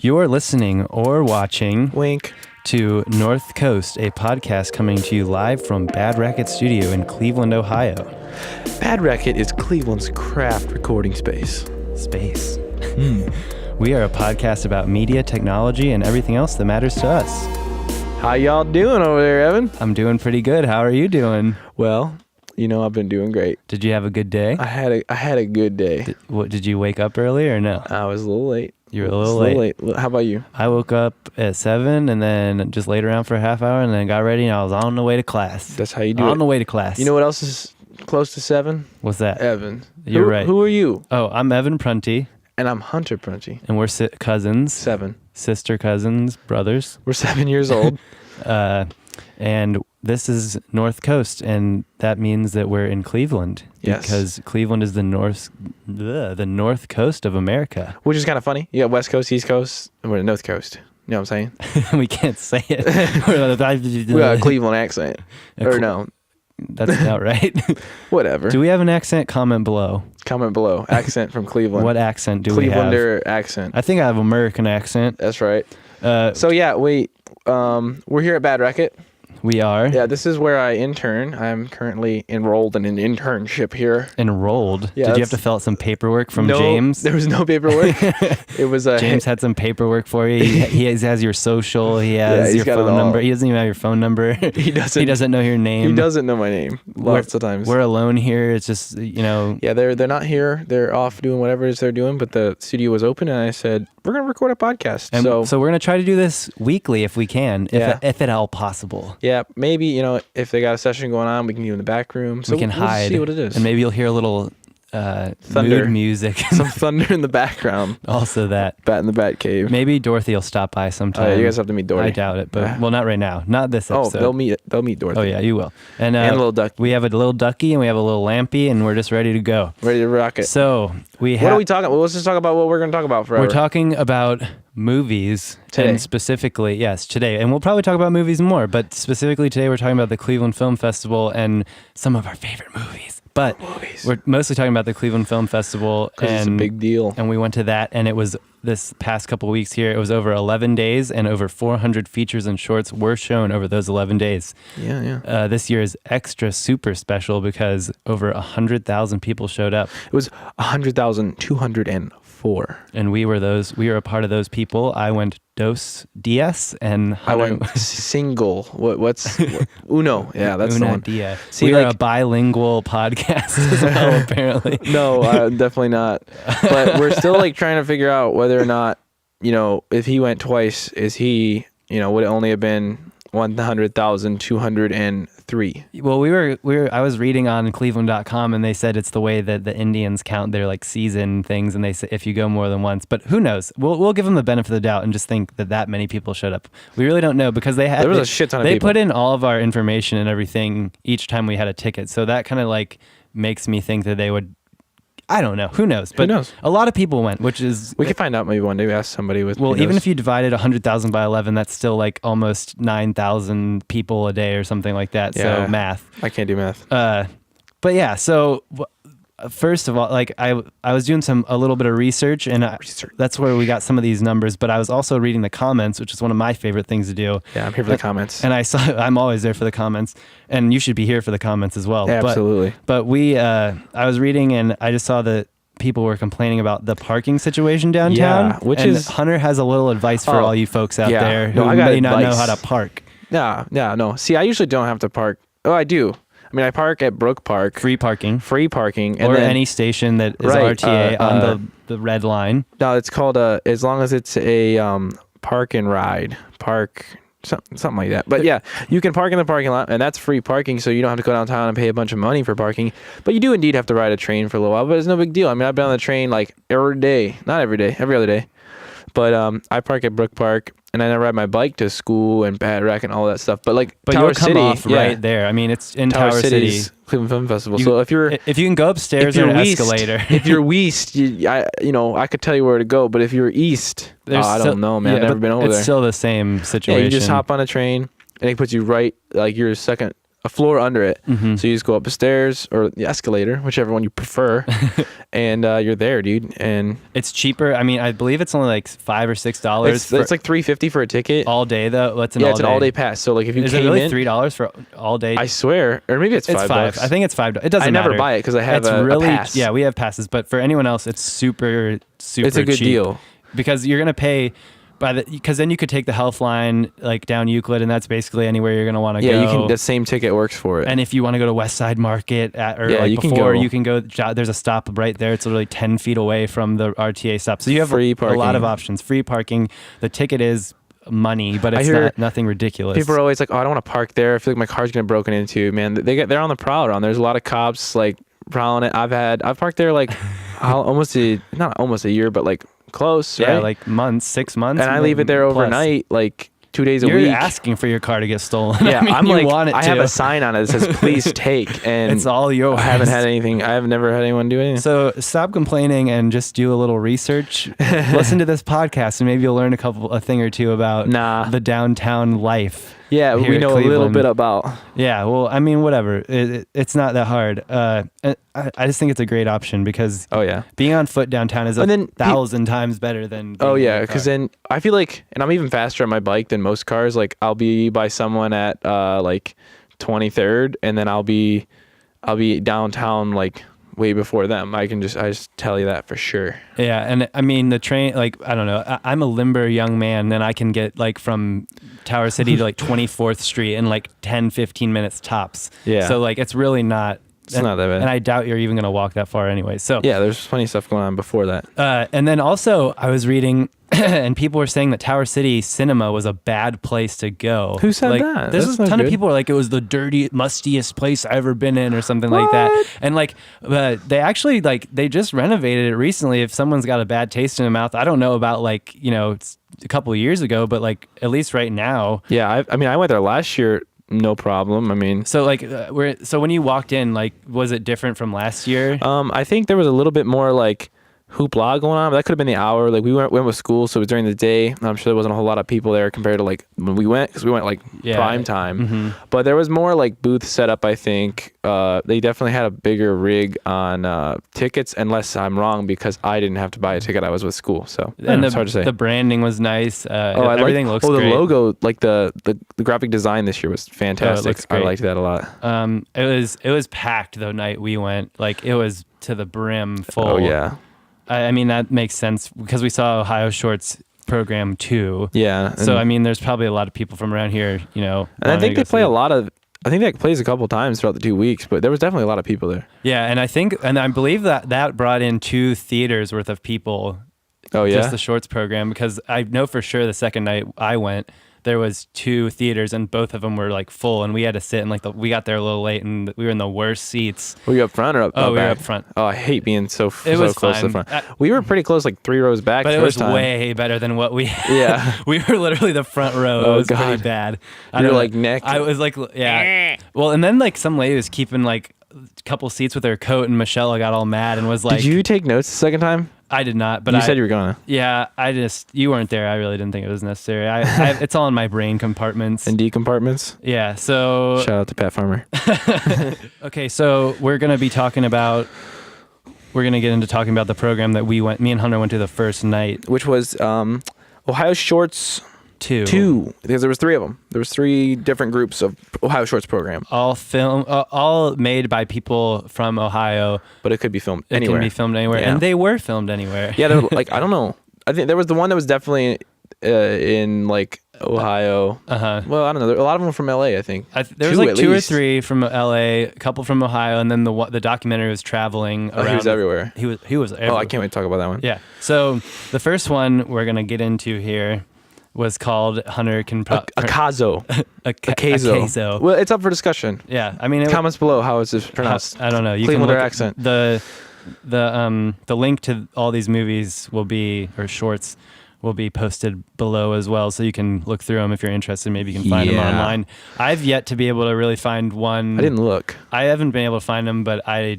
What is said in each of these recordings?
You're listening or watching Wink. to North Coast, a podcast coming to you live from Bad Racket Studio in Cleveland, Ohio. Bad Racket is Cleveland's craft recording space. We are a podcast about media, technology, and everything else that matters to us. How y'all doing over there, Evan? I'm doing pretty good. How are you doing? Well, you know, I've been doing great. Did you have a good day? I had a good day. Did you wake up early or no? I was a little late. You were a little late. How about you? I woke up at 7 and then just laid around for a half hour and then got ready and I was on the way to class. That's how you do it. On the way to class. You know what else is close to 7? What's that? Evan. You're right. Who are you? Oh, I'm Evan Prunty. And I'm Hunter Prunty. And we're cousins. 7. Sister cousins, brothers. We're 7 years old. And this is North Coast, and that means that we're in Cleveland. Yes. Because Cleveland is the north coast of America. Which is kind of funny. You got West Coast, East Coast, and we're the North Coast. You know what I'm saying? We can't say it. We got a Cleveland accent. Or no. That's not right. Whatever. Do we have an accent? Comment below. Comment below. Accent from Cleveland. What accent do we have? Clevelander accent. I think I have American accent. That's right. So yeah, we're here at Bad Racket. We are. Yeah, this is where I intern. I'm currently enrolled in an internship here. Enrolled? Yeah, Did you have to fill out some paperwork from no, James? There was no paperwork. It was James had some paperwork for you. He has your social. He has your phone number. He doesn't even have your phone number. He doesn't know your name. He doesn't know my name. Lots of times. We're alone here. It's just, you know. Yeah, they're not here. They're off doing whatever it is they're doing. But the studio was open, and I said we're gonna record a podcast. And so we're gonna try to do this weekly if we can, if at all possible. Yeah, maybe if they got a session going on, we can do in the back room. So we can hide. See what it is. And maybe you'll hear a little thunder mood music. Some thunder in the background. Also that. Bat in the Bat Cave. Maybe Dorothy will stop by sometime. Oh, yeah, you guys have to meet Dorothy. I doubt it, but well, not right now. Not this episode. Oh, they'll meet Dorothy. Oh yeah, you will. And a little ducky. We have a little ducky and we have a little lampy and we're just ready to go. Ready to rock it. So what are we talking about? Well, let's just talk about what we're going to talk about forever. We're talking about movies today. And specifically, yes, today. And we'll probably talk about movies more, but specifically today we're talking about the Cleveland Film Festival and some of our favorite movies. But we're mostly talking about the Cleveland Film Festival. Because it's a big deal. And we went to that, and it was this past couple weeks here. It was over 11 days, and over 400 features and shorts were shown over those 11 days. Yeah. This year is extra super special because over 100,000 people showed up. It was 100,204. And we were a part of those people. I went dos dias, and I went single. What's uno? Yeah, that's the one. Dia. See, we're a bilingual podcast as well, apparently. No, definitely not. But we're still trying to figure out whether or not, if he went twice, is he, would it only have been 100,203? Well, I was reading on Cleveland.com and they said it's the way that the Indians count their season things, and they say if you go more than once, but who knows? We'll give them the benefit of the doubt and just think that many people showed up. We really don't know because there was a shit ton of people. They put in all of our information and everything each time we had a ticket, so that kind of makes me think that they would. I don't know. Who knows? But a lot of people went, which is... We could find out maybe one day. We ask somebody with... Well, even if you divided 100,000 by 11, that's still almost 9,000 people a day or something like that. Yeah. So math. I can't do math. But yeah, so first of all, I was doing a little bit of research, and that's where we got some of these numbers. But I was also reading the comments, which is one of my favorite things to do. Yeah, I'm here for the comments. And I'm always there for the comments, and you should be here for the comments as well. Yeah, absolutely. But I was reading, and I just saw that people were complaining about the parking situation downtown. Yeah, Hunter has a little advice for all you folks out there who may not know how to park. No. See, I usually don't have to park. Oh, I do. I mean, I park at Brook Park. Free parking. And or any station that is RTA on the red line. No, it's called as long as it's a park and ride. Something like that. But yeah, you can park in the parking lot, and that's free parking, so you don't have to go downtown and pay a bunch of money for parking. But you do indeed have to ride a train for a little while, but it's no big deal. I mean, I've been on the train every day. Not every day, every other day. But I park at Brook Park, and then I ride my bike to school and Bad Rack and all that stuff. But Tower you'll come City, off right there. I mean, it's in Tower City. Cleveland Film Festival. So if you can go upstairs or an escalator. If you're west, I could tell you where to go. But if you're east, I don't know, man. I've never been over there. It's still the same situation. Yeah, you just hop on a train, and it puts you right, you're second a floor under it. Mhm. So you just go up the stairs or the escalator, whichever one you prefer, and you're there, dude. And It's cheaper. I mean, I believe it's only like $5 or $6. it's like $3.50 for a ticket. all day though. What's It's an all day pass. So like if you Is it came really in, $3 for all day? I swear, or maybe it's it's $5. $5. I think it's $5. It doesn't I matter. never buy it because I have It's a really pass. yeah. We have passes, but for anyone else, it's super It's a good cheap deal. because you're gonna pay because then you could take the Health line like down Euclid, and that's basically anywhere you're gonna want to go. Yeah, you can. The same ticket works for it. And if you want to go to West Side Market or Yeah, like you can before, go. you can go. There's a stop right there. It's literally 10 feet away from the RTA stop. So you have Free a lot parking. of options. Free parking. The ticket is money, but I it's hear nothing ridiculous. People are always like, "Oh, I don't want to park there. I feel like my car's getting broken into." Man, they're on the prowl around. There's a lot of cops like prowling it. I've parked there like not almost a year, but like close. yeah, right? like months, 6 months. And I leave it there plus. overnight, like 2 days a You're week. asking for your car to get stolen. Yeah, I mean, I'm you like, want it I to. have a sign on it that says "Please take," and It's all yours. I haven't had anything. I have never had anyone do anything. So stop complaining and just do a little research. Listen to this podcast, and maybe you'll learn a thing or two about the downtown life. Yeah, here we at know a little Cleveland. bit about. Yeah, well, I mean, whatever. It's not that hard. I just think it's a great option because Oh yeah. being on foot downtown is And then 1,000 times better than. Oh being in yeah, your because car. then I feel like, and I'm even faster on my bike than most cars. Like I'll be by someone at like 23rd, and then I'll be downtown like way before them. I just tell you that for sure. Yeah, and I mean the train. Like I don't know. I'm a limber young man, and I can get like from Tower City to like 24th Street in like 10-15 minutes tops. Yeah. So like it's really not. It's not that bad. And I doubt you're even gonna walk that far anyway. So Yeah, there's plenty of stuff going on before that. and then also I was reading, and people were saying that Tower City Cinema was a bad place to go. Who said like, that? There's That's a not ton of good. people who are like, it was the dirtiest, mustiest place I ever been in, or something like that. What? And like, they actually like they just renovated it recently. If someone's got a bad taste in their mouth, I don't know about like it's a couple of years ago, but like at least right now. Yeah, I mean, I went there last year, no problem. I mean, So like, so when you walked in, like, was it different from last year? I think there was a little bit more like hoopla going on, but that could have been the hour. Like we went with school, so it was during the day. I'm sure there wasn't a whole lot of people there compared to like when we went, because we went like prime time. Mm-hmm. But there was more like booth setup. I think they definitely had a bigger rig on tickets, unless I'm wrong, because I didn't have to buy a ticket. I was with school, so it's hard to say. The branding was nice. I Everything looks great. the logo, like the graphic design this year was fantastic. looks great. I liked that a lot. It was packed the night we went. Like it was to the brim full. Oh yeah. I mean that makes sense because we saw Ohio Shorts program too. Yeah. So I mean, there's probably a lot of people from around here, And I wanting think to they go play see a it. lot of. I think that plays a couple times throughout the 2 weeks, but there was definitely a lot of people there. Yeah, and I believe that brought in 2 theaters worth of people. Oh yeah. Just the Shorts program, because I know for sure the second night I went, there was 2 theaters and both of them were like full, and we had to sit in we got there a little late and we were in the worst seats. Were you up front or up? Oh, we were back? up front. Oh, I hate being so It was close to the fine. front. We were pretty close, like 3 rows back. But it first was time. way better than what we. Yeah. We were literally the front row. Oh, It was pretty God. bad. You were, like, neck. I was like, yeah. Well, and then like some lady was keeping like a couple seats with her coat, and Michelle got all mad and was like, Did you take notes the second time? I did not, but You said you were gonna. Yeah, you weren't there. I really didn't think it was necessary. It's all in my brain compartments. In D compartments. Yeah. So Shout out to Pat Farmer. okay, so we're gonna get into talking about the program that me and Hunter went to the first night. Which was Ohio Shorts 2. because there was 3 of them. There was 3 different groups of Ohio Shorts program, All made by people from Ohio. but it could be filmed It anywhere. can be filmed anywhere, Yeah. and they were filmed anywhere. Yeah, they were, like I don't know. I think there was the one that was definitely in like Ohio. Well, I don't know. A lot of them were from LA, I think. There was like at 2 or least. 3 from LA, a couple from Ohio, and then the documentary was traveling around. He was everywhere. He was everywhere. Oh, I can't wait to talk about that one. Yeah. So the first one we're gonna get into here was called Hunter can Acazo. Acazo. Well, it's up for discussion. Yeah, I mean, Comments below. How is this pronounced? I don't know. You Clevelander can look accent. The link to all these movies or shorts will be posted below as well, so you can look through them if you're interested. Maybe you can find them online. I've yet to be able to really find one. I didn't look. I haven't been able to find them, but I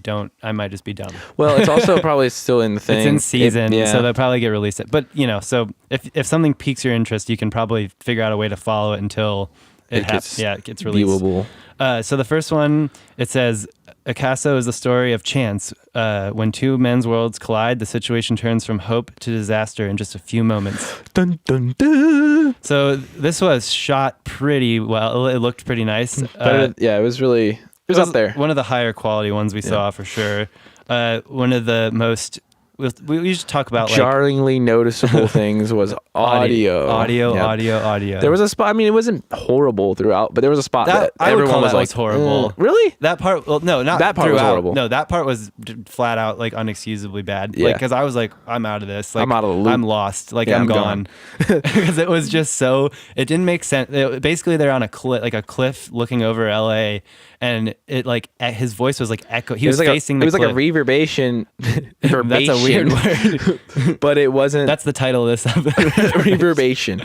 might just be dumb. Well, it's also probably still in the thing. It's in season, yeah. so they'll probably get released. But so if something piques your interest, you can probably figure out a way to follow it until it gets it gets released. viewable. So the first one, it says, Acaso is the story of chance. When two men's worlds collide, the situation turns from hope to disaster in just a few moments. Dun, dun, dun. So this was shot pretty well. It looked pretty nice. But it was really, it was up there. One of the higher quality ones we saw for sure. One of the most, we used to talk about jarringly noticeable things was audio. Audio. There was a spot. I mean, it wasn't horrible throughout, but there was a spot that I would everyone call was that like, was horrible. Really? That part? Well, no, not that part was throughout. horrible. No, that part was flat out like unexcusably bad. Yeah. Like, because I was like, I'm out of this. Like, I'm out of the loop. I'm lost. Like, Yeah, I'm I'm gone. Because it was just so. It didn't make sense. Basically, they're on a cliff looking over L.A. and it like his voice was like echo. He was like facing the cliff. It was like a reverberation. That's a weird word. But it wasn't. That's the title of this episode. Reverbation.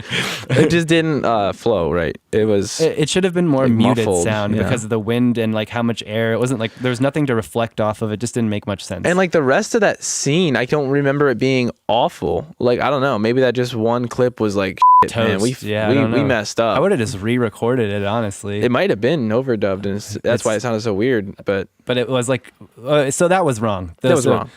It just didn't flow right. It was. It should have been more like muted muffled, sound because of the wind and like how much air. It wasn't like there was nothing to reflect off of. It just didn't make much sense. And like the rest of that scene, I don't remember it being awful. Like I don't know. Maybe that just one clip was like, shit, man, we messed up. I would have just re-recorded it, honestly. It might have been overdubbed, and that's why it sounded so weird. But it was like, so that was wrong. That was wrong.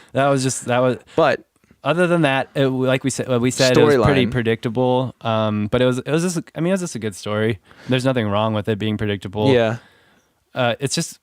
But other than that, like we said, it was pretty predictable. But it was just, I mean, it was just a good story. There's nothing wrong with it being predictable. Yeah. It's just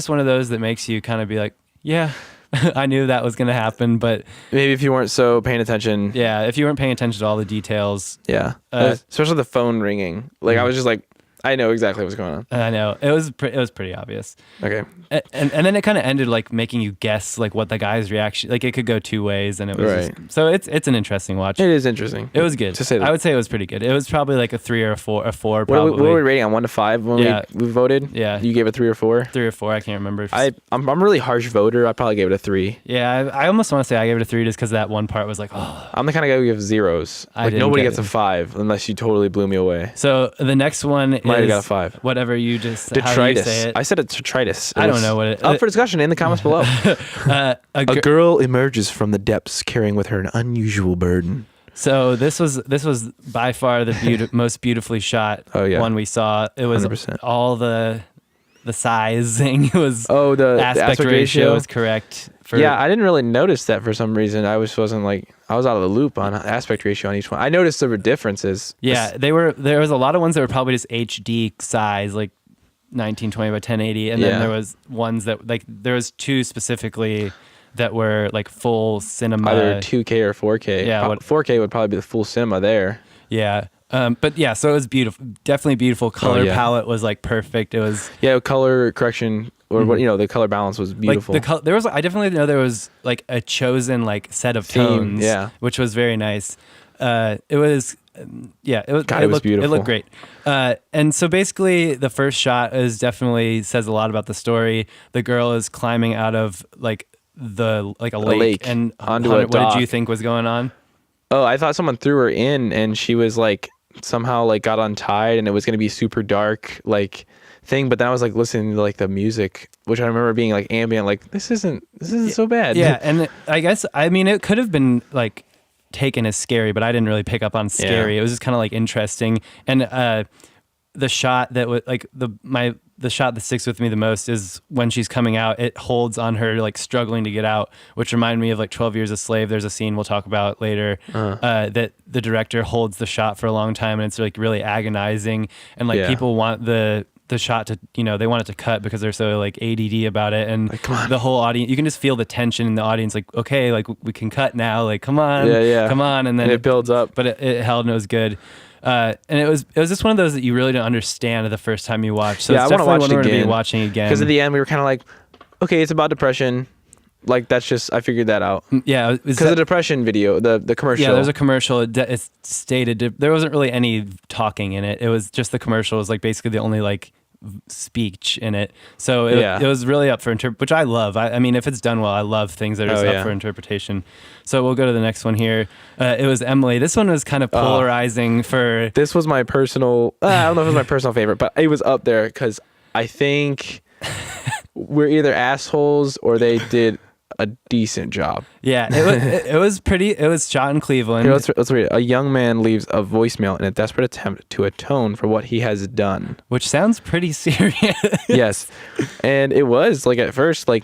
one of those that makes you kind of be like, yeah, I knew that was going to happen, but maybe if you weren't so paying attention. Yeah, if you weren't paying attention to all the details. Yeah. Especially the phone ringing. Like I was just like, I know exactly what's going on. I know it was pretty obvious. Okay, and then it kind of ended like making you guess like what the guy's reaction. Like it could go two ways, and it was so it's an interesting watch. It is interesting. It was good. To say that. I would say it was pretty good. It was probably like a 3 or a 4. Probably. What were we rating on 1 to 5 when we voted? Yeah, you gave it 3 or 4. 3 or 4. I can't remember. I'm a really harsh voter. I probably gave it a 3. Yeah, I almost want to say I gave it a 3 just because that one part was like, oh. I'm the kind of guy who gives zeros. Like nobody gets a 5 unless you totally blew me away. So the next one might have got a 5. Whatever you just detritus. How you say it. I said it's detritus. I don't know what it is. Up for discussion in the comments below. A girl emerges from the depths carrying with her an unusual burden. So this was by far the most beautifully shot one we saw. It was 100%. All the sizing. It was the aspect ratio was correct. I didn't really notice that for some reason. I was out of the loop on aspect ratio on each one. I noticed there were differences. Yeah, there was a lot of ones that were probably just HD size, like 1920 by 1080, and then there was ones that like there was 2 specifically that were like full cinema, either 2K or 4K. Yeah, 4K would probably be the full cinema there. Yeah. But yeah, so it was beautiful, definitely beautiful. Color palette was like perfect. It was color correction or what the color balance was beautiful. Like there was, I definitely know there was like a chosen like set of tones, which was very nice. It was it was beautiful. It looked great. And so basically, the first shot definitely says a lot about the story. The girl is climbing out of like a lake and onto a dock. What did you think was going on? Oh, I thought someone threw her in and she was like somehow like got untied and it was going to be super dark like thing. But then I was like listening to like the music, which I remember being like ambient, like this isn't so bad. Yeah. And I guess, I mean, it could have been like taken as scary, but I didn't really pick up on scary. It was just kind of like interesting. And the shot that was like the shot that sticks with me the most is when she's coming out. It holds on her like struggling to get out, which reminded me of like 12 Years a Slave. There's a scene we'll talk about later that the director holds the shot for a long time, and it's like really agonizing. And like people want the shot to, they want it to cut because they're so like ADD about it. And like, the whole audience, you can just feel the tension in the audience. Like, okay, like we can cut now. Like, come on, come on. And then it builds up, but it held and it was good. And it was just one of those that you really don't understand the first time you watch. So it's definitely one we're going to be watching again. Because at the end we were kind of like, okay, it's about depression. Like that's just, I figured that out. Yeah. Because the depression video, the commercial. Yeah, there's a commercial. It stated, there wasn't really any talking in it. It was just the commercial was like basically the only like speech in it. So it was really up for interpretation, which I love. I mean, if it's done well, I love things that are just up for interpretation. So we'll go to the next one here. It was Emily. This one was kind of polarizing for... This was my personal... I don't know if it was my personal favorite, but it was up there because I think we're either assholes or they did a decent job. Yeah, it was pretty. It was shot in Cleveland. Here, let's read it. A young man leaves a voicemail in a desperate attempt to atone for what he has done. Which sounds pretty serious. Yes. And it was like at first, like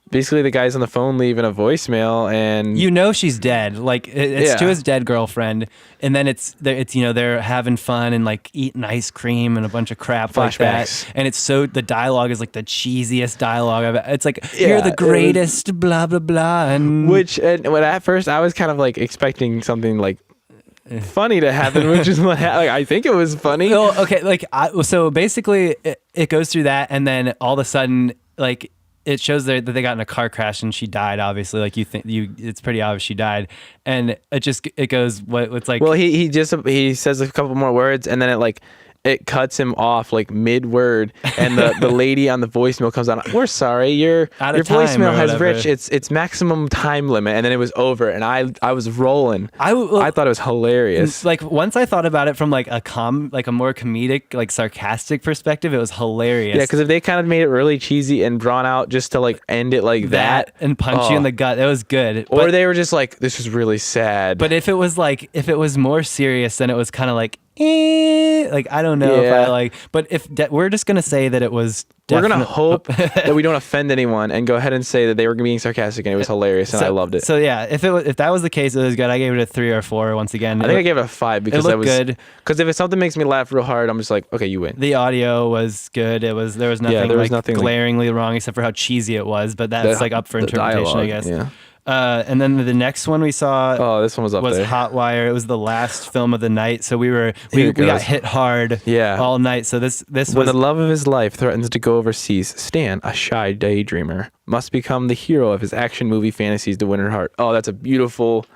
basically the guy's on the phone leaving a voicemail, and You know she's dead. Like it's to Yeah. his dead girlfriend, and then it's they're having fun and like eating ice cream and a bunch of crap like Flashbacks. that. And it's so the dialogue is like the cheesiest dialogue I've. It's like Yeah, you're it the was- greatest, blah blah blah, and and when at first I was kind of like expecting something like funny to happen, which is what like, I think it was funny. Well, okay, like so basically it goes through that, and then all of a sudden like. It shows that they got in a car crash and she died. Obviously, like it's pretty obvious she died, and it goes what's like. Well, he says a couple more words, and then it cuts him off like mid word, and the lady on the voicemail comes on. We're sorry, your Out of time voicemail or has whatever. reached its maximum time limit, and then it was over, and I was rolling. I thought it was hilarious. like once I thought about it from like a more comedic, like sarcastic perspective, it was hilarious. Yeah, because if they kind of made it really cheesy and drawn out just to like end it like that, and punch you in the gut, it was good. or But, they were just like, this is really sad. but if it was more serious, then it was kind of like, like I don't know if Yeah. I like. But if we're just gonna say that it was. We're gonna definite- hope that we don't offend anyone and go ahead and say that they were being sarcastic and it was hilarious and I loved it. So yeah, if that was the case, it was good. I gave it a 3 or 4 once again. I think I gave it a 5 because looked that was good. Because if something makes me laugh real hard, I'm just like, okay, you win. The audio was good. There was nothing there was like nothing, like- glaringly wrong except for how cheesy it was. But that's like up for The interpretation, I dialogue, guess. Yeah. And then the next one we saw Oh, this one was up was there. Hotwire. It was the last film of the night, so we Here it got goes. hit hard Yeah. all night. So this When was the love of his life threatens to go overseas, Stan, a shy daydreamer, must become the hero of his action movie fantasies to win her heart. Oh, that's a beautiful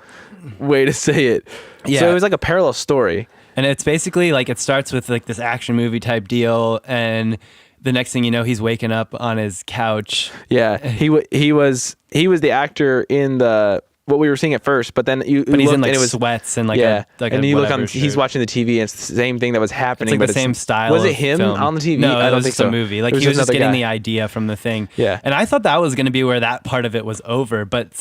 way to say it. Yeah. So it was like a parallel story. and it's basically like it starts with like this action movie type deal, and the next thing you know, he's waking up on his couch. Yeah, he was the actor in the what we were seeing at first, but then you But he's looked in like and it was sweats and like yeah, and you look on. whatever He's shirt. watching the TV, and it's the same thing that was It's happening. like but the same style. Was it of him film. on the TV? No, I it don't was think just so. a movie. Like It was he was just another getting guy. the idea from the thing. Yeah. And I thought that was going to be where that part of it was over, but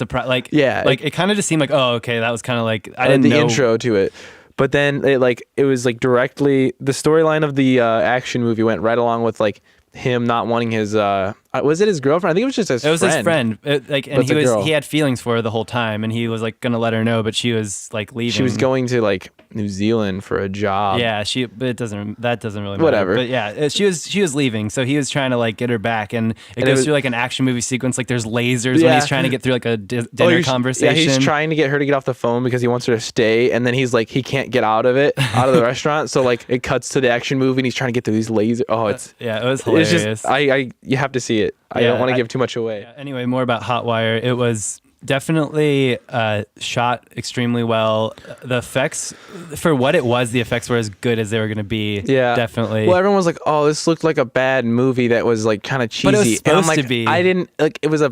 Yeah, like it kind of just seemed like, oh, okay, that was kind of like I I didn't the know. intro to it. But then it was like directly the storyline of the action movie went right along with like him not wanting his was it his girlfriend? I think it was just his It was friend. his friend, and But the girl. he had feelings for her the whole time, and he was like gonna let her know, but she was like leaving. She was going to like New Zealand for a job. Yeah, but that doesn't really matter. Whatever. But yeah, she was leaving, so he was trying to like get her back, and it it goes was- through like an action movie sequence. Like there's lasers when Yeah. he's trying to get through like a Oh, dinner conversation. Yeah, he's trying to get her to get off the phone because he wants her to stay, and then he's like, he can't get out of the restaurant. So like, it cuts to the action movie, and he's trying to get through these lasers. Oh, it was hilarious. It's just, you have to see it. I don't want to give too much away. Yeah, anyway, more about Hotwire. It was definitely shot extremely well. The effects, for what it was, the effects were as good as they were going to be. Yeah, definitely. Well, everyone was like, "Oh, this looked like a bad movie that was like kind of cheesy." But it was and I'm supposed like, to be. I didn't like. It was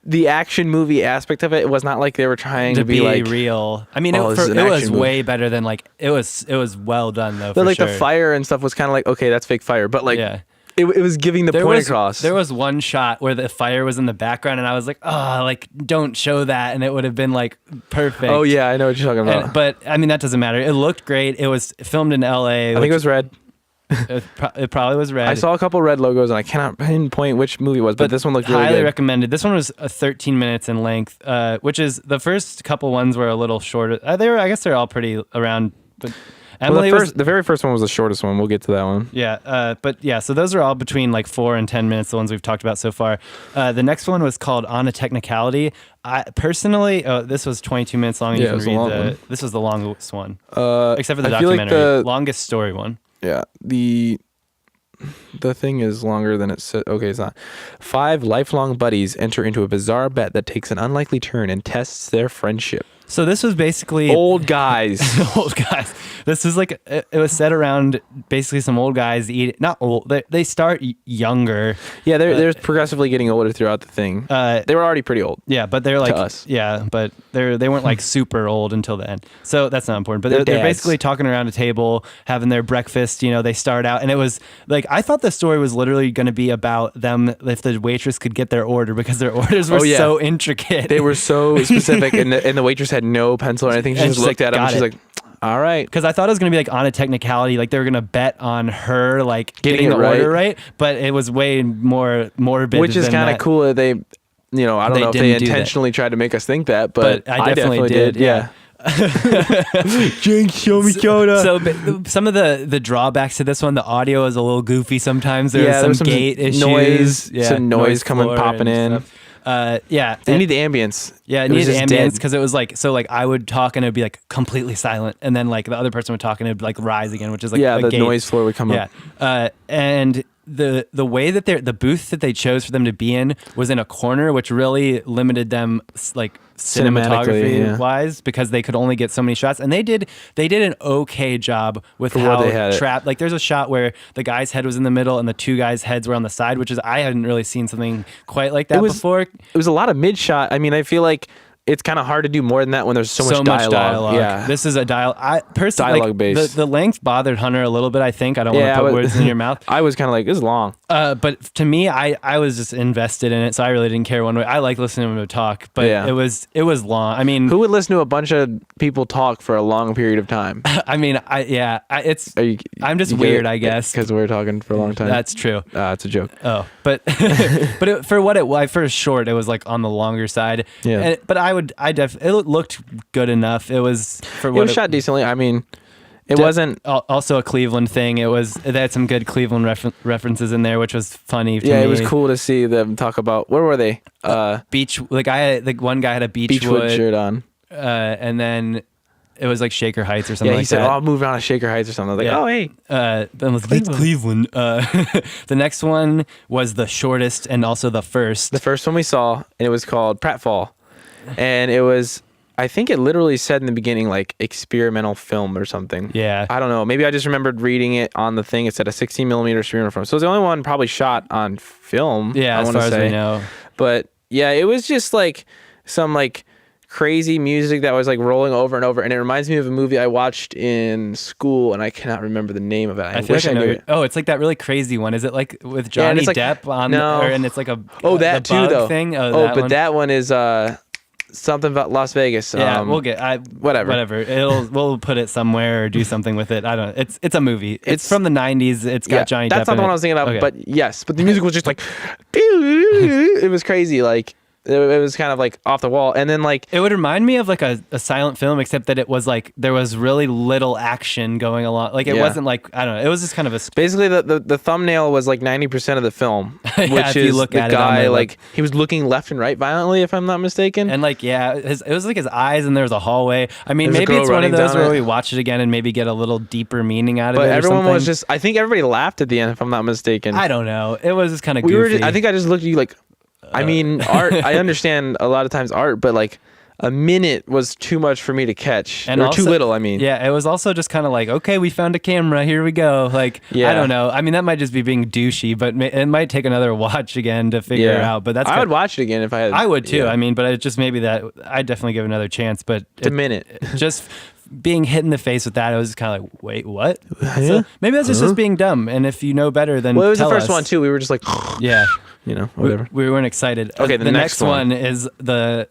the action movie aspect of it. It was not like they were trying to be like real. I mean, oh, this is an it was action movie. way better than like it was well done though. But for like sure. the fire and stuff was kind of like, okay, that's fake fire. But like, Yeah. it was giving the point across. There was one shot where the fire was in the background, and I was like, "Oh, like don't show that," and it would have been like perfect. Oh yeah, I know what you're talking about. But I mean, that doesn't matter. It looked great. It was filmed in L.A. I think it was red. It probably was red. I saw a couple red logos, and I cannot pinpoint which movie it was, but this one looked really highly good. recommended. This one was 13 minutes in length, which is the first couple ones were a little shorter. I guess they're all pretty around. But Emily Well, the very first one was the shortest one. We'll get to that one. yeah, but yeah, so those are all between like 4 and 10 minutes, the ones we've talked about so far. The next one was called On a Technicality. I personally, this was 22 minutes long. And Yeah, you it was can a read long one. This was the longest one, Uh, except for the I feel like documentary. Longest story one. Yeah, the thing is longer than it said. Okay, it's not. 5 lifelong buddies enter into a bizarre bet that takes an unlikely turn and tests their friendship. So this was basically Old guys. old guys. This is like it was set around basically some old guys eat. Not old. They start younger. Yeah, they're progressively getting older throughout the thing. They were already pretty old. Yeah, but they're like to us. Yeah, but they weren't like super old until the end. So that's not important. But They're they're dads. basically talking around a table, having their breakfast. You know, they start out, and it was like I thought the story was literally going to be about them if the waitress could get their order because their orders were so intricate. They were so specific, and the waitress had no pencil or anything. She And just she's looked like, at him and "Got she's it." like, all right. Because I thought it was going to be like on a technicality, like they were going to bet on her like getting it the right. order right, but it was way more morbid. Which is kind of cool that they, I don't know if they didn't do that. intentionally tried to make us think that, but I definitely did. Yeah. Jinx, show me Kyoto. So some of the drawbacks to this one, the audio is a little goofy sometimes. There was some gate issues. Some noise coming floor popping and in. stuff. Yeah. They need the ambience. Yeah, it was needed just ambience dead. because it was like I would talk and it'd be like completely silent, and then like the other person would talk and it'd like rise again, which is like a the gate. noise floor would come up. And the way that the booth that they chose for them to be in was in a corner, which really limited them like cinematography wise because they could only get so many shots, and they did an okay job with For how what they had it. trapped. Like there's a shot where the guy's head was in the middle and the two guys' heads were on the side, which is I hadn't really seen something quite like that before. It was a lot of mid shot. I mean, I feel like it's kind of hard to do more than that when there's so much dialogue. Yeah, This is a I personally Dialogue based. The length bothered Hunter a little bit. I think I don't want to put words in your mouth. I was kind of like, this is long. But to me, I was just invested in it, so I really didn't care one way. I like listening to him talk, but it was long. I mean, Who would listen to a bunch of people talk for a long period of time? I mean, I'm just You get weird, it? I guess. Because we're talking for a long time. That's true. It's a joke. Oh, but for what for short, it was like on the longer side. Yeah. But it looked good enough. It was for what It was shot decently. I mean, it wasn't also a Cleveland thing. They had some good Cleveland references in there, which was funny to me. it was cool to see them talk about where were they? Beach. The one guy had a Beachwood shirt on. And then it was like Shaker Heights or something. Yeah, he like said, that. "Oh, I'll move around to Shaker Heights or something." I was like, "Oh, hey." Then it's Cleveland. The next one was the shortest and also the first. The first one we saw, and it was called Pratfall, and it was. I think it literally said in the beginning like experimental film or something. Yeah. I don't know. Maybe I just remembered reading it on the thing. It said a 16 millimeter experimental film. So it's the only one probably shot on film. Yeah, I as wanna far as say. we know. But yeah, it was just like some like crazy music that was like rolling over and over, and it reminds me of a movie I watched in school, and I cannot remember the name of it. I feel wish like I knew know. it. Oh, it's like that really crazy one. Is it like with Yeah, and Johnny it's like- Depp on? no. And it's like a That the too bug though. thing. That one is something about Las Vegas. Yeah, we'll get whatever. We'll put it somewhere or do something with it. I don't. It's a movie. It's from the 90s. It's got Johnny Depp. That's not in the one it. I was thinking of, Okay. but yes. But the music was just like, it was crazy. Like it was kind of like off the wall, and then like It would remind me of like a silent film, except that it was like there was really little action going along. Like it Yeah. wasn't like I don't know. It was just kind of a basically the thumbnail was like 90% of the film, Yeah, which if you is look the at it on guy the, like he was looking left and right violently, if I'm not mistaken. and like it was like his eyes, and there was a hallway. I mean, There's a maybe girl it's one of running those down where it. we watch it again and maybe get a little deeper meaning out of But it. everyone or was something. just, I think everybody laughed at the end, if I'm not mistaken. I don't know. It was just kind of we goofy. were. I think I just looked at you like, I mean, art. I understand a lot of times art, but like a minute was too much for me to catch, And or also- too little. I mean, Yeah, it was also just kind of like, okay, we found a camera. Here we go. Like, Yeah. I don't know. I mean, that might just be being douchey, but it might take another watch again to figure it out. But that's I would watch it again if I had. I would too. yeah. I mean, but it just maybe that I'd definitely give it another chance. But It's a minute. just being hit in the face with that, it was kind of like, wait, what? So maybe that's just us being dumb. And if you know better, then Well, it was the tell first us. one too. We were just like, Yeah, whatever. we weren't excited. Okay, the next one is I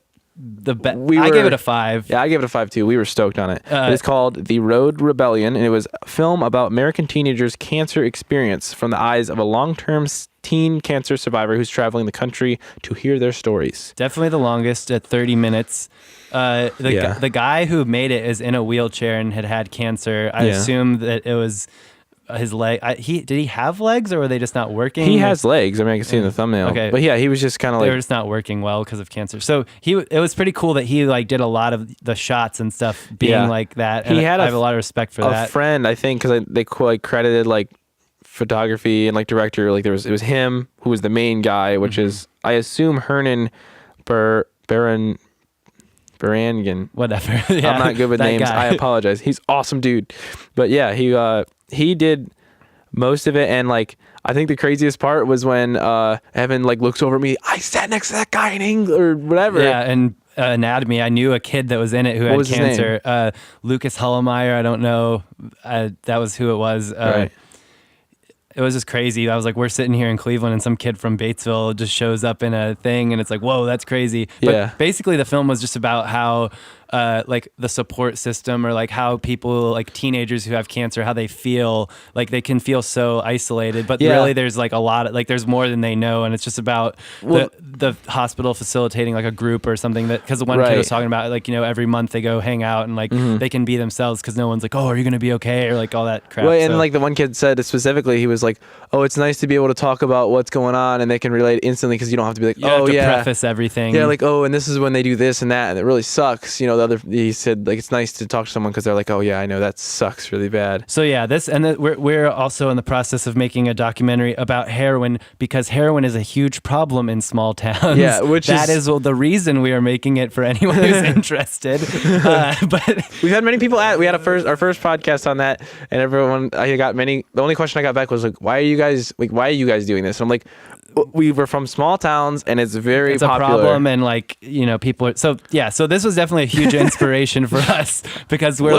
were- gave it a 5. Yeah, I gave it a 5 too. We were stoked on it. Uh, It's called The Road Rebellion, and it was a film about American teenagers' cancer experience from the eyes of a long-term teen cancer survivor who's traveling the country to hear their stories. Definitely the longest at 30 minutes. Yeah. The guy who made it is in a wheelchair and had cancer. I Yeah. assume that it was his leg. Did he have legs, or were they just not working? He has legs. I mean, I can see in the thumbnail. Okay. But yeah, he was just kind of They like, were just not working well because of cancer. So it was pretty cool that he like did a lot of the shots and stuff being Yeah. like that. He And had I a have a lot of respect for a that. friend, I think, because they like credited like photography and like director. Like it was him who was the main guy, which is I assume Hernan Baron Barangian. Whatever. Yeah, I'm not good with names. guy. I apologize. He's awesome dude. But yeah, he did most of it, and like I think the craziest part was when Evan like looks over at me. I sat next to that guy in England or whatever. Yeah, and anatomy. I knew a kid that was in it who What had was his cancer. Lucas Hullemeyer. I don't know. That was who it was. Right. It was just crazy. I was like, we're sitting here in Cleveland and some kid from Batesville just shows up in a thing and it's like, whoa, that's crazy. But Yeah. basically the film was just about how like the support system or like how people like teenagers who have cancer, how they feel like they can feel so isolated, but Yeah. really there's like a lot of like there's more than they know. And it's just about the hospital facilitating like a group or something that, cause the one kid was talking about like, you know, every month they go hang out and like they can be themselves cause no one's like, oh, are you going to be okay? Or like all that crap. Well, and like the one kid said specifically, he was like, oh, it's nice to be able to talk about what's going on and they can relate instantly because you don't have to be like, you have oh to yeah, preface everything. yeah, like, oh, and this is when they do this and that and it really sucks. You know, he said like it's nice to talk to someone because they're like, oh yeah, I know that sucks really bad. So yeah, we're also in the process of making a documentary about heroin because heroin is a huge problem in small towns. Yeah, which that is the reason we are making it for anyone who's interested. But we've had many people we had our first podcast on that, and the only question I got back was like, why are you guys doing this? And I'm like, we were from small towns and it's very it's popular. a problem and like, you know, people are, so this was definitely a huge inspiration for us because we're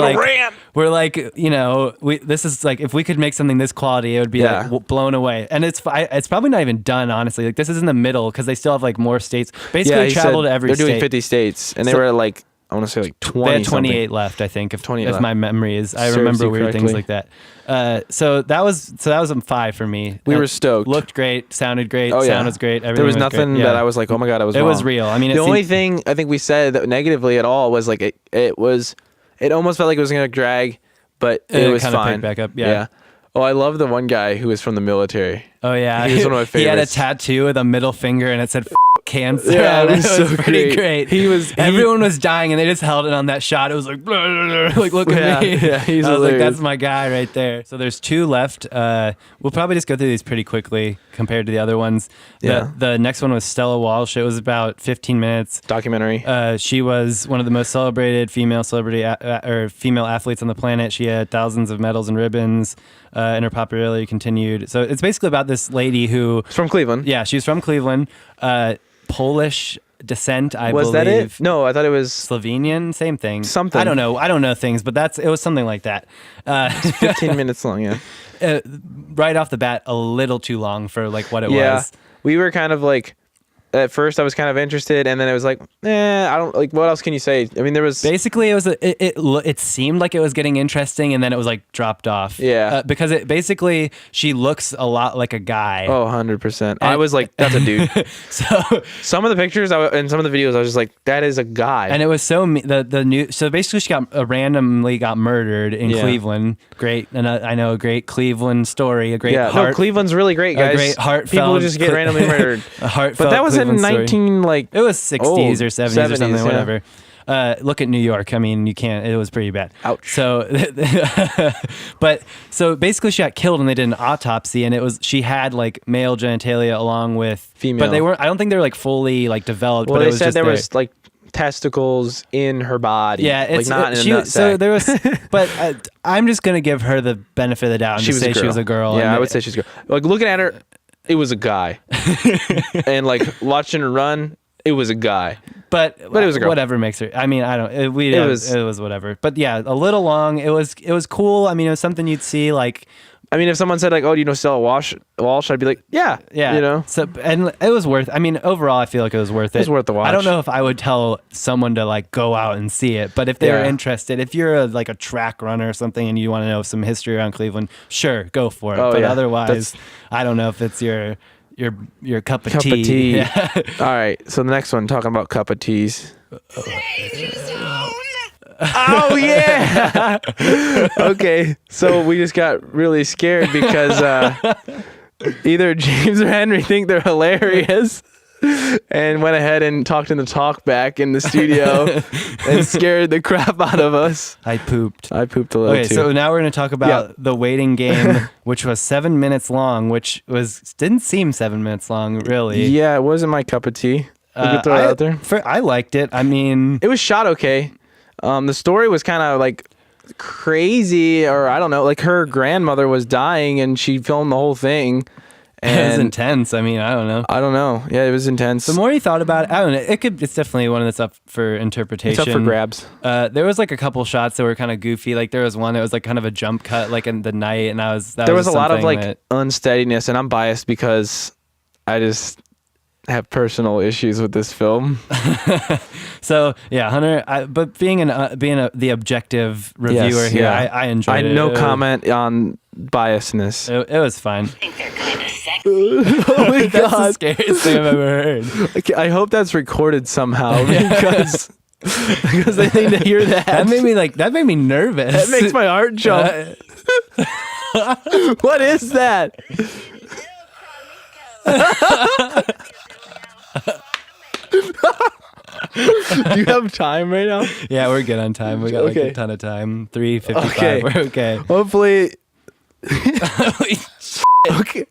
like, you know, this is like, if we could make something this quality, it would be like blown away. And it's probably not even done, honestly. Like this is in the middle because they still have like more states. Basically travel to every state. They're doing 50 states and they were like, I want to say like 20. They had 28 left, I think, if my memory is. I remember weird things like that. So that was a 5 for me. We were stoked. Looked great, sounded great, oh, yeah. sound was great. Everything there was nothing that I was like, oh my god, I was wrong. It was real. I mean, the only thing I think we said that negatively at all was like it almost felt like it was gonna drag, but it was kind of fine. picked back up. Yeah. Oh, I love the one guy who was from the military. Oh yeah, he was one of my favorites. He had a tattoo with a middle finger and it said cancer. Yeah, it was so pretty great. Everyone was dying and they just held it on that shot. It was like, blah, blah, blah, like look at me. Yeah, he's I was hilarious. like, that's my guy right there. So there's 2 left. We'll probably just go through these pretty quickly compared to the other ones. The next one was Stella Walsh. It was about 15 minutes. Documentary. She was one of the most celebrated female female athletes on the planet. She had thousands of medals and ribbons, and her popularity continued. So it's basically about this lady who It's from Cleveland. Yeah, she's from Cleveland. Polish descent, I believe. Was that it? No, I thought it was Slovenian, same thing. Something. I don't know things, but it was something like that. 15 minutes long, yeah. Right off the bat, a little too long for like what it was. We were kind of like, at first I was kind of interested, and then it was like, I don't like. What else can you say? I mean, there was basically it seemed like it was getting interesting, and then it was like dropped off. Yeah, because basically she looks a lot like a guy. Oh, 100%. I was like, that's a dude. So some of the pictures and some of the videos, I was just like, that is a guy. And it was so so basically she randomly got murdered in Cleveland. Great, and I know a great Cleveland story. A great Cleveland's really great, guys. A great heartfelt. People just get randomly murdered. A heartfelt. But that was Cleveland in 19 story. It was 60s or 70s or something, yeah. whatever. Look at New York. I mean, you can't. It was pretty bad. Ouch. So, so basically, she got killed, and they did an autopsy, and she had like male genitalia along with female. But they weren't. I don't think they were like fully like developed. Well, but they it was said just there was like testicles in her body. Yeah, it's like not in a nutsack. So there was, but I'm just gonna give her the benefit of the doubt and just say she was a girl. Yeah, I would say she's a girl. Like looking at her, it was a guy, and like watching her run, it was a guy. But it was a girl. Whatever makes her. I mean, I don't. It was whatever. But yeah, a little long. It was cool. I mean, it was something you'd see like. I mean, if someone said like, "Oh, do you know Stella Walsh?" I'd be like, "Yeah, you know." So and it was worth. I mean, overall, I feel like it was worth it. It was worth the watch. I don't know if I would tell someone to like go out and see it, but if they're interested, if you're like a track runner or something and you want to know some history around Cleveland, sure, go for it. But otherwise, I don't know if it's your cup of tea. Yeah. All right. So the next one, talking about cup of teas. Oh yeah. Okay. So we just got really scared because either James or Henry think they're hilarious and went ahead and talked in the talk back in the studio and scared the crap out of us. I pooped a little too. Okay, so now we're going to talk about the waiting game, which was 7 minutes long, which didn't seem 7 minutes long, really. Yeah, it wasn't my cup of tea. We could throw it out there. I liked it. I mean, It was shot okay. The story was kind of like crazy, or I don't know. Like her grandmother was dying, and she filmed the whole thing. it was And intense. I mean, I don't know. I don't know. Yeah, it was intense. The more you thought about it, I don't know. It's definitely one that's up for interpretation. It's up for grabs. There was like a couple shots that were kind of goofy. Like there was one that was like kind of a jump cut, like in the night, and there was a lot of something like that- unsteadiness, and I'm biased because I just have personal issues with this film. So yeah, Hunter. But being the objective reviewer Yes, here, yeah. I enjoyed it. No comment on biasness. It was fine. think they're kind of sexy. Oh my That's the god! scariest thing I've ever heard. Okay, I hope that's recorded somehow because they need to hear that. That made me nervous. That makes my heart jump. What is that? Do you have time right now? Yeah, we're good on time. We got like Okay. a ton of time. 3:55. Okay. We're okay. Hopefully. Holy Okay.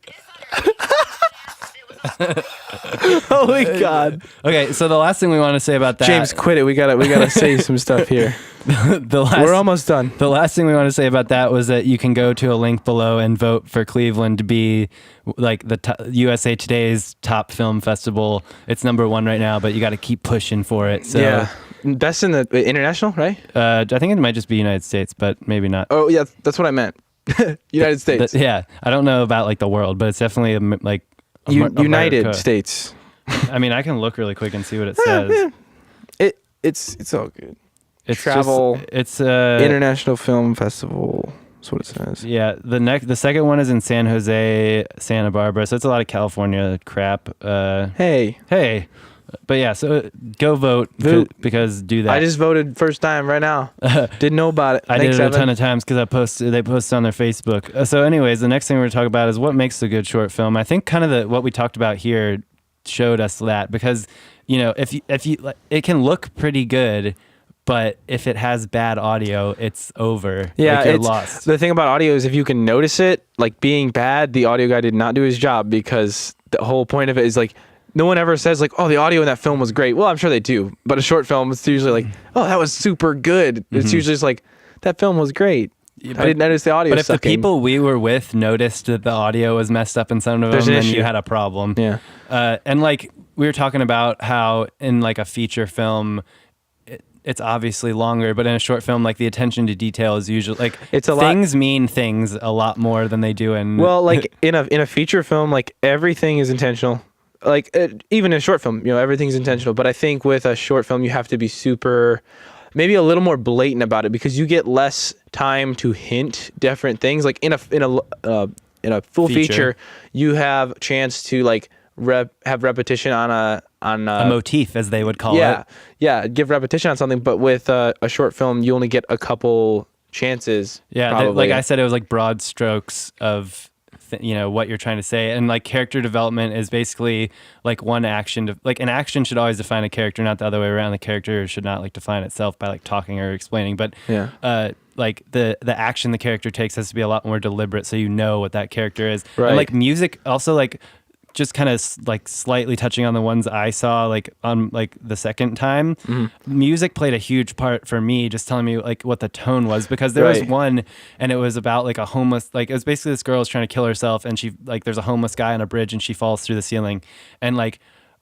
Holy God. Okay, so the last thing we want to say about that, James, quit it. We gotta say some stuff here. We're almost done. The last thing we want to say about that was that you can go to a link below and vote for Cleveland to be like the USA Today's top film festival. It's #1 right now, but you got to keep pushing for it. So Yeah. Best in the international, right? I think it might just be United States, but maybe not. Oh yeah, that's what I meant. United States. Yeah, I don't know about like the world, but it's definitely like United America. States. I mean, I can look really quick and see what it says. It's all good. It's Travel. It's International Film Festival. That's what it says. Yeah, the second one is in San Jose, Santa Barbara. So it's a lot of California crap. Hey, But yeah, so go vote. Vote. Because do that. I just voted first time right now. Didn't know about it. I Thanks, did it a Evan. ton of times because they posted on their Facebook. So anyways, the next thing we're going to talk about is what makes a good short film. I think kind of what we talked about here showed us that, because if you like, it can look pretty good, but if it has bad audio, it's over. Yeah, like you're it's lost. the thing about audio is if you can notice it, like being bad, the audio guy did not do his job, because the whole point of it is like no one ever says like, oh, the audio in that film was great. Well, I'm sure they do, but a short film, it's usually like, oh, that was super good. It's usually just like, that film was great. I didn't notice the audio. But if the sucking. people we were with noticed that the audio was messed up in some of There's them, an then you issue. had a problem. Yeah. And like we were talking about how in like a feature film, it's obviously longer, but in a short film, like the attention to detail is usually like It's a lot- things mean things a lot more than they do in. Well, like in a feature film, like everything is intentional. Like even in a short film, everything's intentional. But I think with a short film, you have to be maybe a little more blatant about it, because you get less time to hint different things. Like in a full feature, you have a chance to like have repetition on a motif, as they would call yeah it. yeah give repetition on something. But with a short film, you only get a couple chances. Yeah, probably. like I said, it was like broad strokes of what you're trying to say, and like character development is basically like one action. Like an action should always define a character, not the other way around. The character should not like define itself by like talking or explaining. But Yeah. like the action the character takes has to be a lot more deliberate, so you know what that character is. Right. And like music also, like just kind of like slightly touching on the ones I saw like on like the second time, music played a huge part for me, just telling me like what the tone was, because there was Right. one and it was about like a homeless, like it was basically this girl is trying to kill herself, and she like there's a homeless guy on a bridge and she falls through the ceiling, and like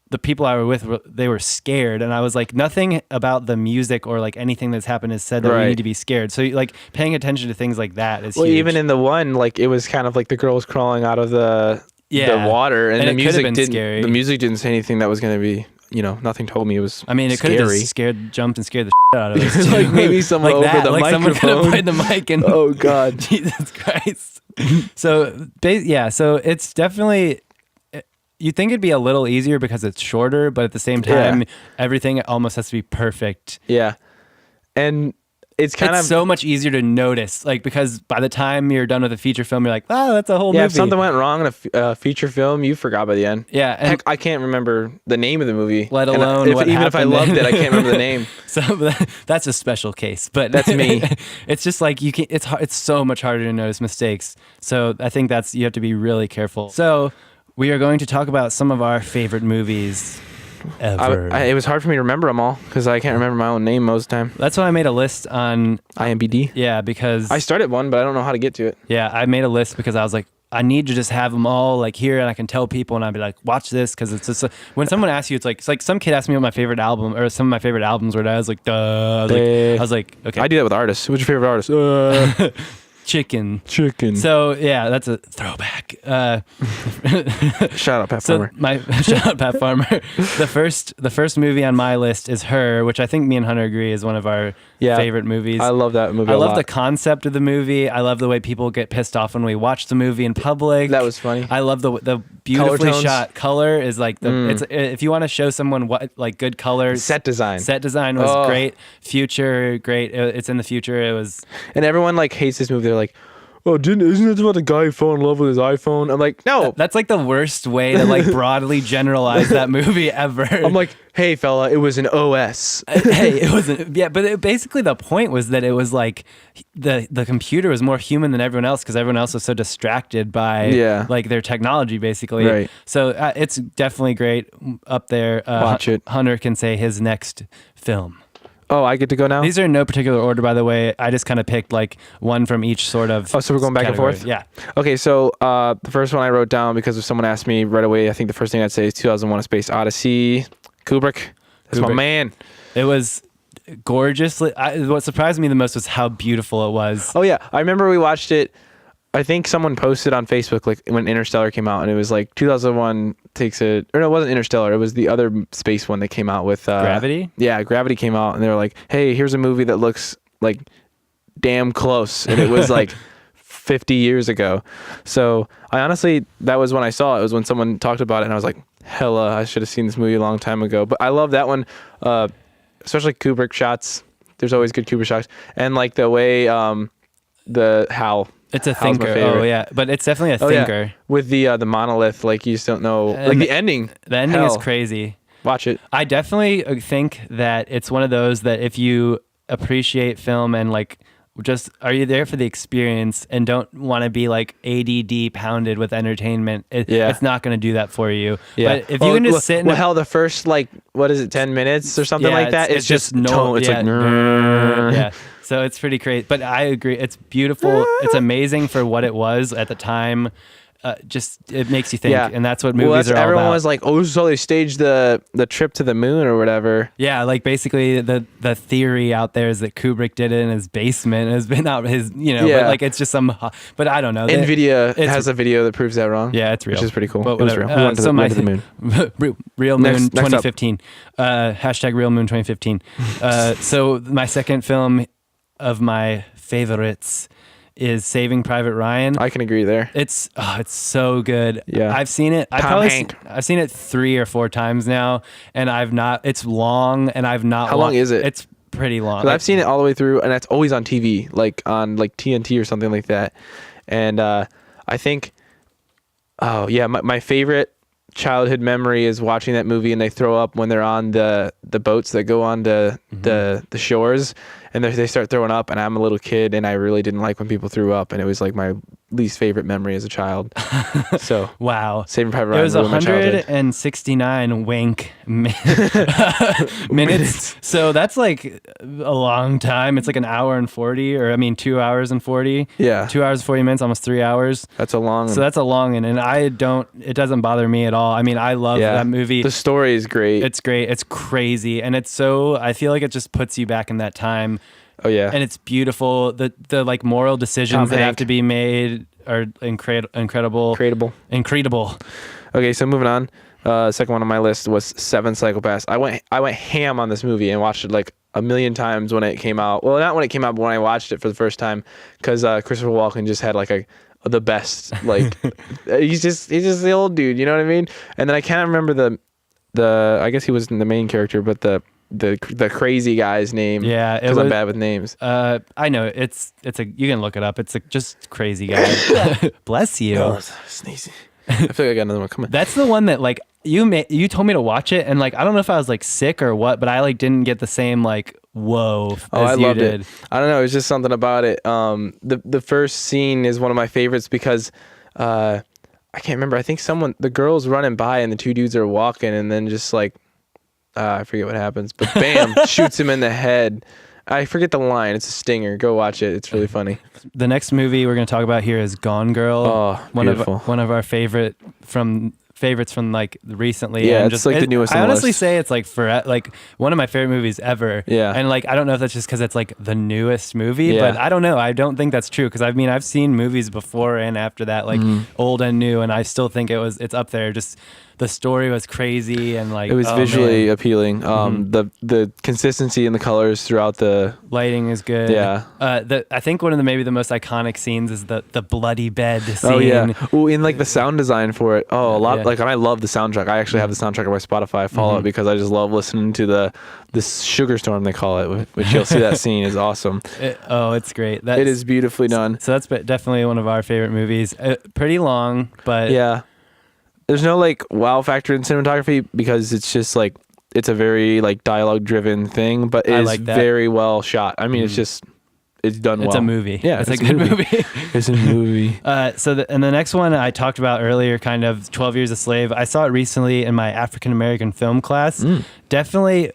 the people I were with they were scared, and I was like, nothing about the music or like anything that's happened is said that we Right. need to be scared. So like paying attention to things like that is Well, huge. even in the one, like it was kind of like the girl was crawling out of the water, and, And the it could've music been didn't. scary. The music didn't say anything that was going to be. Nothing told me it was. I mean, it could have scary. just jumped and scared the shit out of us. Too. Like maybe someone like over that, the like someone could have microphone. played the mic and Oh God. Jesus Christ. So so it's definitely. You think it'd be a little easier because it's shorter, but at the same time, everything almost has to be perfect. Yeah, and it's kind It's of so much easier to notice, like because by the time you're done with a feature film, you're like, oh, that's a whole movie. If something went wrong in a feature film, you forgot by the end. Yeah, and Heck, I can't remember the name of the movie. Let And alone what even if I happened. loved it, I can't remember the name. So that's a special case, but That's me. It's just like you can. It's so much harder to notice mistakes. So I think you have to be really careful. So we are going to talk about some of our favorite movies. ever. It was hard for me to remember them all because I can't remember my own name most of the time. That's why I made a list on IMBD. Yeah, because I started one, but I don't know how to get to it. Yeah, I made a list because I was like, I need to just have them all like here, and I can tell people, and I'd be like, watch this, because it's just when someone asks you, it's like some kid asked me what my favorite album or some of my favorite albums were. I was like, duh. I was like, okay. I do that with artists. What's your favorite artist? Chicken. So yeah, that's a throwback. Shout out Pat Farmer. Shout out Pat Farmer. The first movie on my list is Her, which I think me and Hunter agree is one of our favorite movies. I love that movie. I love the concept of the movie. I love the way people get pissed off when we watch the movie in public. That was funny. I love the beautifully shot color is like it's if you want to show someone what like good colors. Set design was great. Future great. It's in the future. It was. And everyone like hates this movie. They're like, oh, isn't it about the guy who fell in love with his iPhone? I'm like, no. That's like the worst way to like broadly generalize that movie ever. I'm like, hey fella, it was an OS. Hey, it wasn't. Yeah, but basically the point was that it was like the computer was more human than everyone else because everyone else was so distracted by like their technology, basically. Right. So it's definitely great up there. Watch it. Hunter can say his next film. Oh, I get to go now? These are in no particular order, by the way. I just kind of picked like one from each sort of. Oh, so we're going back category. and forth? Yeah. Okay, so the first one I wrote down because if someone asked me right away, I think the first thing I'd say is 2001: A Space Odyssey. Kubrick. That's my man. It was gorgeous. What surprised me the most was how beautiful it was. Oh, yeah. I remember we watched it. I think someone posted on Facebook like when Interstellar came out, and it was like 2001 takes it. Or no, it wasn't Interstellar. It was the other space one that came out with Gravity. Yeah, Gravity came out, and they were like, "Hey, here's a movie that looks like damn close," and it was like 50 years ago. So I honestly, that was when I saw it. It was when someone talked about it, and I was like, "Hella, I should have seen this movie a long time ago." But I love that one, especially Kubrick shots. There's always good Kubrick shots, and like the way the Hal. It's a thinker. Oh yeah, but it's definitely a thinker. Yeah. With the monolith, like you just don't know. Like the ending. The ending is crazy. Watch it. I definitely think that it's one of those that if you appreciate film and like just are you there for the experience and don't want to be like ADD pounded with entertainment, it's not going to do that for you. Yeah. But if you can just sit in hell, the first like what is it, 10 minutes or something like that? It's just tone. It's like yeah. So it's pretty crazy, but I agree. It's beautiful. It's amazing for what it was at the time. Just it makes you think, and that's what movies are all everyone about. Was like, oh, so they staged the trip to the moon or whatever. Yeah, like basically the theory out there is that Kubrick did it in his basement. It's been out his, but like it's just some. But I don't know. Nvidia has a video that proves that wrong. Yeah, it's real, which is pretty cool. But it was real. We went to the moon. Real Moon 2015. Hashtag Real Moon 2015. So my second film of my favorites is Saving Private Ryan. I can agree there. It's so good. Yeah, I've seen it. I've seen it 3 or 4 times now, and I've not. It's long, and I've not. How long is it? It's pretty long. I've seen it all the way through, and it's always on TV, like on like TNT or something like that. And I think, my favorite childhood memory is watching that movie, and they throw up when they're on the boats that go on the shores, and they start throwing up, and I'm a little kid, and I really didn't like when people threw up, and it was like my least favorite memory as a child. So wow, Saving Private Ryan. It was 169 wink minutes. So that's like a long time. It's like an hour and 40, or 2 hours and 40. Yeah, 2 hours 40 minutes, almost 3 hours. That's a long. So that's a long one, and it doesn't bother me at all. I love that movie. The story is great. It's great. It's crazy, and it's so. I feel like it just puts you back in that time. Oh yeah, and it's beautiful. The like moral decisions that have to be made are incredible. Okay, so moving on. Second one on my list was Seven Psychopaths. I went ham on this movie and watched it like a million times when it came out. Well, not when it came out, but when I watched it for the first time, because Christopher Walken just had like the best like he's just the old dude. You know what I mean? And then I can't remember the I guess he wasn't the main character, but the crazy guy's name. Yeah, because I'm bad with names. I know it's you can look it up. It's just crazy guy. Bless you. Oh, sneezy. I feel like I got another one coming. That's the one that like you told me to watch it, and like I don't know if I was like sick or what, but I like didn't get the same like whoa. I loved it. I don't know. It's just something about it. The first scene is one of my favorites because I can't remember. I think the girl's running by and the two dudes are walking, and then just like I forget what happens, but bam, shoots him in the head. I forget the line. It's a stinger. Go watch it. It's really funny. The next movie we're going to talk about here is Gone Girl. Oh, beautiful. One of our favorites from like recently. Yeah, and it's like the newest on I the honestly list. say it's like like one of my favorite movies ever. Yeah. And like I don't know if that's just because it's like the newest movie, Yeah. but I don't know. I don't think that's true because I mean I've seen movies before and after that, like old and new, and I still think it's up there. Just the story was crazy and like It was visually appealing. The consistency in the colors throughout the lighting is good. Yeah. I think one of maybe the most iconic scenes is the bloody bed scene. Oh yeah. Ooh, in like the sound design for it. Oh, a lot. Yeah. Like, and I love the soundtrack. I actually have the soundtrack on my Spotify. I follow it because I just love listening to this sugar storm they call it, which you'll see that scene is awesome. It's great. It is beautifully done. So that's definitely one of our favorite movies. Pretty long, but Yeah. There's no like wow factor in cinematography because it's just like it's a very like dialogue driven thing, but it is like that. very well shot. I mean, it's done well. It's a movie. Yeah, it's a good movie. It's a movie. And the next one I talked about earlier, kind of 12 Years a Slave. I saw it recently in my African American film class. Definitely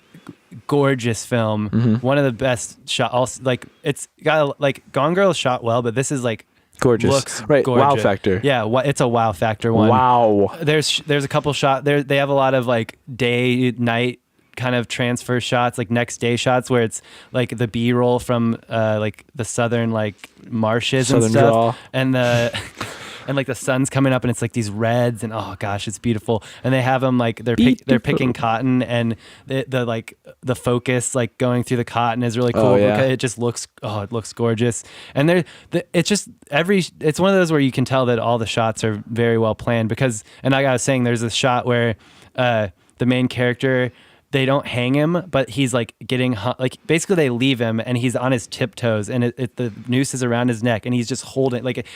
gorgeous film. One of the best shot. Like it's got like Gone Girl is shot well, but this is like Gorgeous. looks right. gorgeous. Wow factor. Yeah, it's a wow factor one. Wow. There's a couple shots there. They have a lot of like day night kind of transfer shots, like next day shots where it's like the B-roll from like the southern like marshes Southern and stuff, draw. and and like the sun's coming up and it's like these reds and oh gosh, it's beautiful. And they have them like they're picking cotton and the like the focus like going through the cotton is really cool. Oh, yeah. Because it looks gorgeous. And it's one of those where you can tell that all the shots are very well planned because, and like I was saying, there's a shot where the main character, they don't hang him, but he's like getting like basically they leave him and he's on his tiptoes and the noose is around his neck and he's just holding like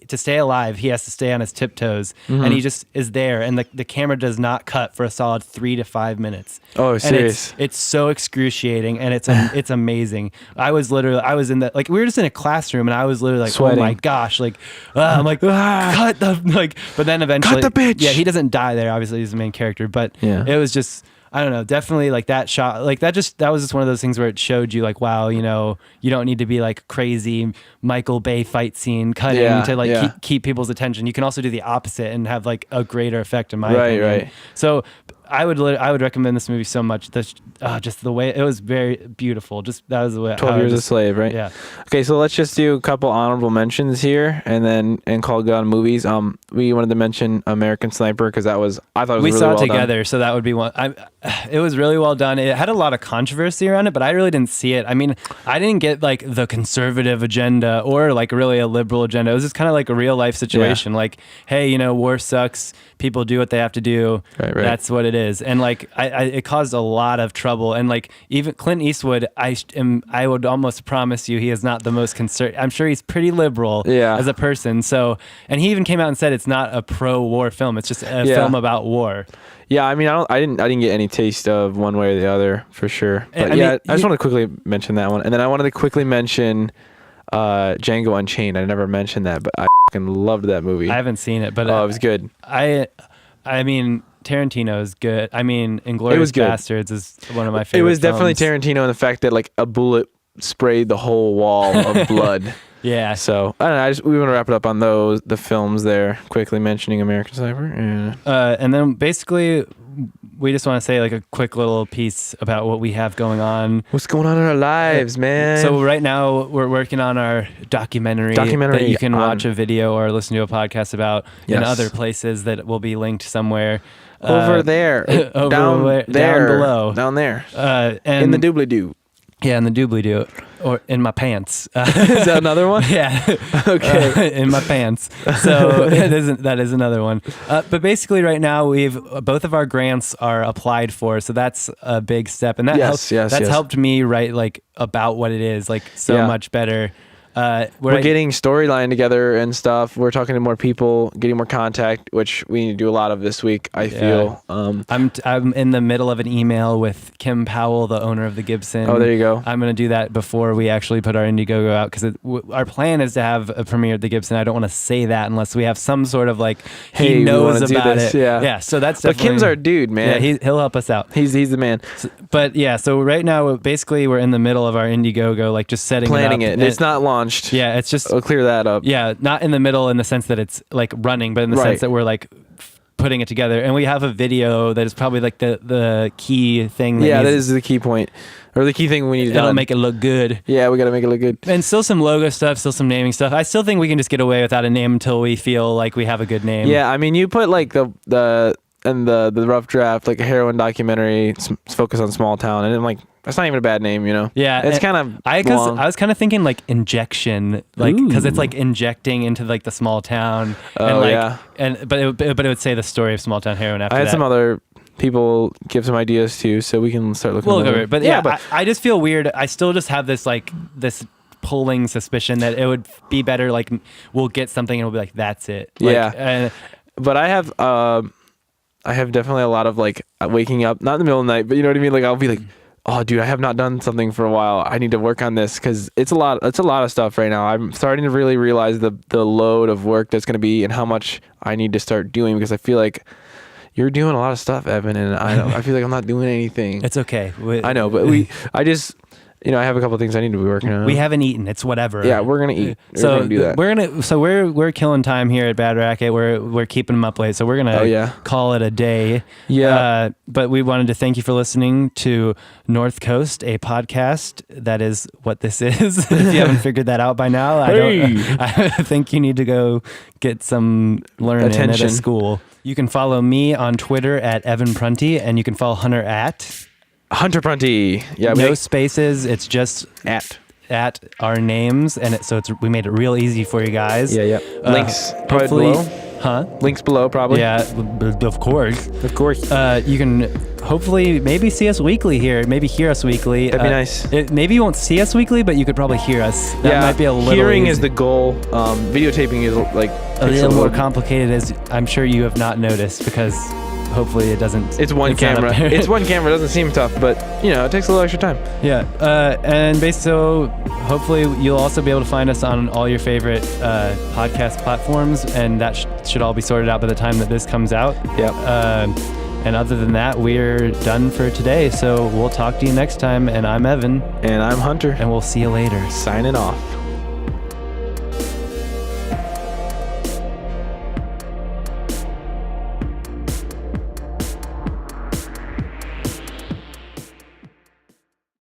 to stay alive he has to stay on his tiptoes and he just is there and the camera does not cut for a solid 3 to 5 minutes. Oh, serious? And it's so excruciating and it's amazing. I was in the like we were just in a classroom and I was literally like sweating. Oh my gosh, like I'm like cut the like, but then eventually cut the bitch. Yeah, he doesn't die there. Obviously, he's the main character, but it was just. I don't know, definitely like that shot, like that was just one of those things where it showed you like, wow, you know, you don't need to be like crazy Michael Bay fight scene cutting to like keep people's attention. You can also do the opposite and have like a greater effect in my opinion. Right. So I would recommend this movie so much. Just the way it was very beautiful. Just that was the way. 12 Years a Slave, right? Yeah. Okay, so let's just do a couple honorable mentions here, and call it on movies. We wanted to mention American Sniper because I thought it was we really saw well it together, done. so that would be one. It was really well done. It had a lot of controversy around it, but I really didn't see it. I mean, I didn't get like the conservative agenda or like really a liberal agenda. It was just kind of like a real life situation. Like, hey, you know, war sucks. People do what they have to do. Right. That's what it is. And like, it caused a lot of trouble. And like, even Clint Eastwood, I would almost promise you, he is not the most conservative. I'm sure he's pretty liberal as a person. So, and he even came out and said it's not a pro-war film. It's just a film about war. Yeah, I mean, I didn't get any taste of one way or the other for sure. But I just want to quickly mention that one, and then I wanted to quickly mention Django Unchained. I never mentioned that, but I fucking loved that movie. I haven't seen it, but it was good. I mean, Tarantino is good. I mean, Inglourious Bastards is one of my favorite. It was definitely films. Tarantino in the fact that like a bullet sprayed the whole wall of blood. Yeah. So I don't know. We want to wrap it up on the films there. Quickly mentioning American Sniper. And then basically, we just want to say like a quick little piece about what we have going on. What's going on in our lives, man? So right now we're working on our documentary that you can watch a video or listen to a podcast about in other places that will be linked somewhere. Over there. down below. Down there. And in the doobly-doo. Yeah, in the doobly-doo. Or in my pants. Is that another one? Yeah. Okay. In my pants. So that is another one. But basically right now both of our grants are applied for. So that's a big step. And that helped me write like about what it is like so much better. We're getting storyline together and stuff. We're talking to more people, getting more contact, which we need to do a lot of this week, I feel. I'm in the middle of an email with Kim Powell, the owner of the Gibson. Oh, there you go. I'm going to do that before we actually put our Indiegogo out, because our plan is to have a premiere at the Gibson. I don't want to say that unless we have some sort of like, hey, he knows about it. Yeah. So that's But definitely... Kim's our dude, man. Yeah, he'll help us out. He's the man. But yeah, so right now, basically, we're in the middle of our Indiegogo, like just planning it up. And it's not launched. Yeah, it's just... I'll clear that up. Yeah, not in the middle in the sense that it's like running, but in the sense that we're like putting it together. And we have a video that is probably like the key thing. That is the key point. Or the key thing we need to do. It'll make it look good. Yeah, we got to make it look good. And still some logo stuff, still some naming stuff. I still think we can just get away without a name until we feel like we have a good name. Yeah, I mean, you put like the rough draft, like a heroin documentary, focus on small town, and I'm like, that's not even a bad name, you know? Yeah. It's kind of I was kind of thinking like injection, like, because it's like injecting into like the small town. Oh, but it would say the story of small town heroin after that. I had some other people give some ideas too, so we can start looking. We'll look over it. But yeah, I just feel weird. I still just have this like this pulling suspicion that it would be better, like we'll get something and we'll be like, that's it. Like, but I have definitely a lot of like waking up, not in the middle of the night, but you know what I mean? Like I'll be like, oh dude, I have not done something for a while. I need to work on this, because it's a lot of stuff right now. I'm starting to really realize the load of work that's going to be and how much I need to start doing, because I feel like you're doing a lot of stuff, Evan, and I feel like I'm not doing anything. It's okay. I know, but I just, you know, I have a couple of things I need to be working on. We haven't eaten. It's whatever. Yeah, we're gonna eat. So we're gonna do that. We're killing time here at Bad Racket. We're keeping them up late. So we're gonna call it a day. Yeah. But we wanted to thank you for listening to North Coast, a podcast. That is what this is. If you haven't figured that out by now, I think you need to go get some learning at a school. You can follow me on Twitter at Evan Prunty, and you can follow Hunter at Hunter Prunty. Yeah, no spaces. It's just at our names, and we made it real easy for you guys. Yeah. Links hopefully below. Links below, probably. Yeah, of course. You can hopefully maybe see us weekly here. Maybe hear us weekly. That'd be nice. Maybe you won't see us weekly, but you could probably hear us. That might be a little hearing easy. is the goal. Videotaping is like a little more complicated, as I'm sure you have not noticed, because hopefully it doesn't. It's one camera. It's one camera. It doesn't seem tough, but you know, it takes a little extra time. Yeah. And basically, so hopefully you'll also be able to find us on all your favorite podcast platforms, and that should all be sorted out by the time that this comes out. Yep. And other than that, we're done for today. So we'll talk to you next time. And I'm Evan. And I'm Hunter. And we'll see you later. Signing off.